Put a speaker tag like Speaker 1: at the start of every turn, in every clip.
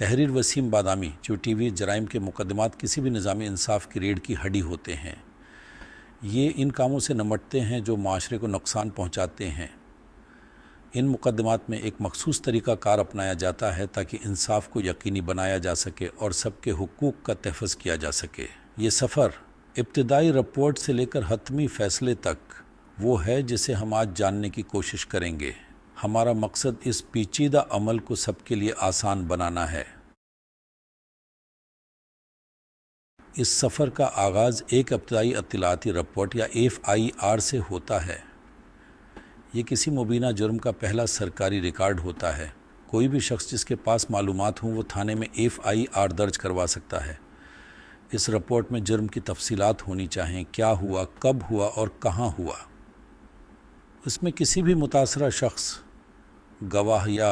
Speaker 1: तहरीर वसीम बादामी, जो टीवी जराइम के मुकदमात किसी भी निज़ामी इंसाफ की रीढ़ की हड्डी होते हैं, ये इन कामों से निपटते हैं जो माशरे को नुकसान पहुंचाते हैं। इन मुकदमात में एक मखसूस तरीक़ा कार अपनाया जाता है ताकि इंसाफ को यकीनी बनाया जा सके और सबके हुकूक का तहफ़्फ़ुज़ किया जा सके। ये सफ़र इब्तिदाई रिपोर्ट से लेकर हतमी फ़ैसले तक वो है जिसे हम आज जानने की कोशिश करेंगे। हमारा मकसद इस पेचीदा अमल को सबके लिए आसान बनाना है। इस सफ़र का आगाज़ एक इब्तिदाई इत्तलाती रिपोर्ट या FIR से होता है। ये किसी मुबीना जुर्म का पहला सरकारी रिकॉर्ड होता है। कोई भी शख्स जिसके पास मालूमात हों वो थाने में FIR दर्ज करवा सकता है। इस रिपोर्ट में जुर्म की तफसीलात होनी चाहिए, क्या हुआ, कब हुआ और कहाँ हुआ। इसमें किसी भी मुतासरा शख्स, गवाह या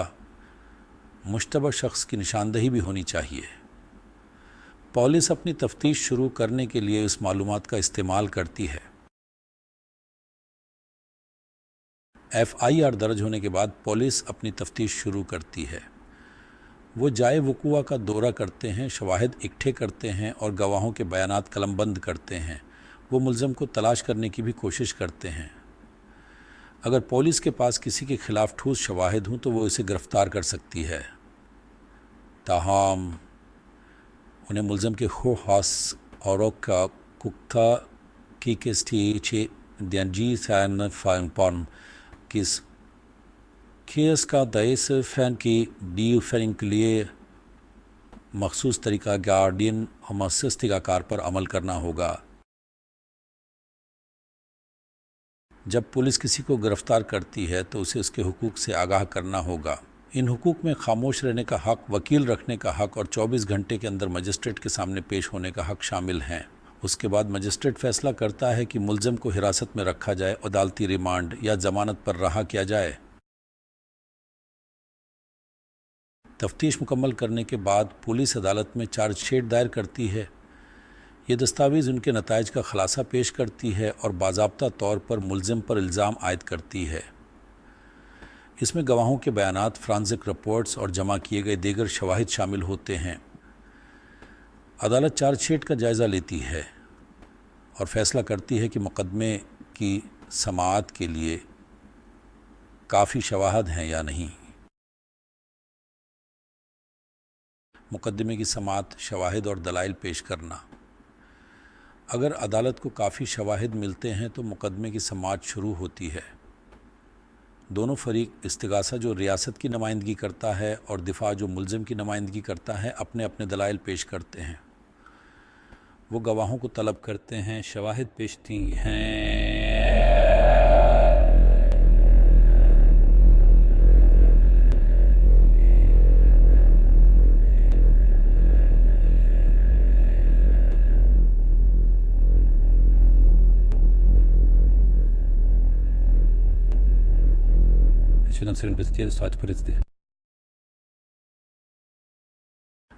Speaker 1: मुश्तबह शख्स की निशानदही भी होनी चाहिए। पुलिस अपनी तफ्तीश शुरू करने के लिए इस मालूमात का इस्तेमाल करती है। FIR दर्ज होने के बाद पुलिस अपनी तफ्तीश शुरू करती है। वो जाए वक़ूआ का दौरा करते हैं, शवाहिद इकट्ठे करते हैं और गवाहों के बयानात कलमबंद करते हैं। वो मुल्ज़म को तलाश करने की भी कोशिश करते हैं। अगर पुलिस के पास किसी के ख़िलाफ़ ठोस शवाहिद हों तो वो इसे गिरफ़्तार कर सकती है। ताहम उन्हें मुल्ज़म के हास और का कुक्का की किस्टी जी सैन फाइन किस केस का दईस फ़ैन की डी फ़ैन के लिए मखसूस तरीका गार्डियन और मखसूस तरीक़ाकार पर अमल करना होगा। जब पुलिस किसी को गिरफ़्तार करती है तो उसे उसके हुकूक से आगाह करना होगा। इन हुकूक में खामोश रहने का हक़, वकील रखने का हक़ और 24 घंटे के अंदर मजिस्ट्रेट के सामने पेश होने का हक़ शामिल हैं। उसके बाद मजिस्ट्रेट फ़ैसला करता है कि मुल्ज़म को हिरासत में रखा जाए, अदालती रिमांड या ज़मानत पर रहा किया जाए। तफ्तीश मुकम्मल करने के बाद पुलिस अदालत में चार्जशीट दायर करती है। ये दस्तावेज़ उनके नताइज का ख़ुलासा पेश करती है और बाज़ाब्ता तौर पर मुल्ज़िम पर इल्ज़ाम आयद करती है। इसमें गवाहों के बयानात, फ़ॉरेंसिक रिपोर्ट्स और जमा किए गए दीगर शवाहिद शामिल होते हैं। अदालत चार्जशीट का जायज़ा लेती है और फ़ैसला करती है कि मुकदमे की समाअत के लिए काफ़ी शवाहिद हैं या नहीं। मुकदमे की समाअत, शवाहिद और दलाइल पेश करना। अगर अदालत को काफ़ी शवाहिद मिलते हैं तो मुकदमे की समाअत शुरू होती है। दोनों फरीक, इस्तिगासा जो रियासत की नुमाइंदगी करता है और दिफा जो मुल्ज़िम की नुमाइंदगी करता है, अपने अपने दलाइल पेश करते हैं। वो गवाहों को तलब करते हैं, शवाहिद पेशती हैं।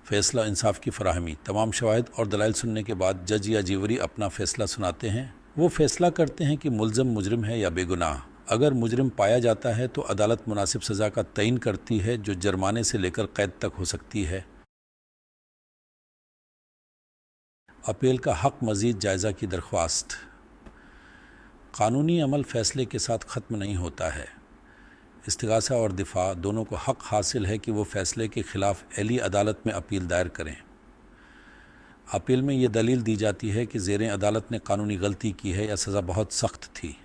Speaker 1: फ़ैसला इंसाफ की फ़राहमी। तमाम शवाहिद और दलाइल सुनने के बाद जज या जीवरी अपना फ़ैसला सुनाते हैं। वो फ़ैसला करते हैं कि मुल्ज़म मुजरिम है या बेगुनाह। अगर मुजरिम पाया जाता है तो अदालत मुनासिब सज़ा का तयन करती है जो जुर्माने से लेकर क़ैद तक हो सकती है। अपील का हक़, मज़ीद जायज़ा की दरख्वास्त। क़ानूनी अमल फ़ैसले के साथ ख़त्म नहीं होता है। इस्तिगासा और दिफा दोनों को हक़ हासिल है कि वो फ़ैसले के ख़िलाफ़ अली अदालत में अपील दायर करें। अपील में ये दलील दी जाती है कि ज़ेरे अदालत ने कानूनी गलती की है या सज़ा बहुत सख्त थी।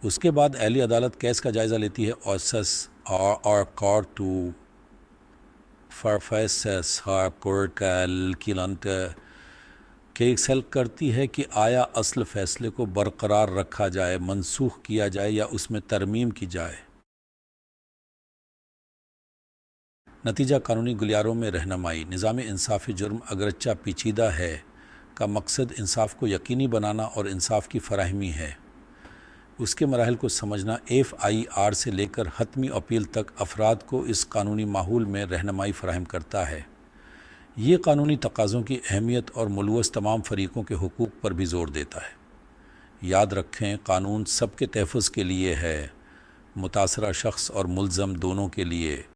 Speaker 1: उसके बाद अली अदालत केस का जायज़ा लेती है और कोर्ट टू फरफेस कोर्ट का सेल करती है कि आया असल फ़ैसले को बरकरार रखा जाए, मनसूख किया जाए या उसमें तरमीम की जाए। नतीजा कानूनी गलियारों में रहनुमाई। निज़ाम इंसाफ़ी जुर्म अगरचा पेचीदा है का मकसद इंसाफ को यकीनी बनाना और इंसाफ की फ़राहमी है। उसके मराहिल को समझना FIR से लेकर हतमी अपील तक अफराद को इस कानूनी माहौल में रहनुमाई फ़राहम करता है। ये कानूनी तकाज़ों की अहमियत और मुलव्वस तमाम फ़रीक़ों के हुकूक पर भी ज़ोर देता है। याद रखें, कानून सबके तहफ़्फ़ुज़ के लिए है, मुतासरा शख्स और मुल्ज़म दोनों के लिए।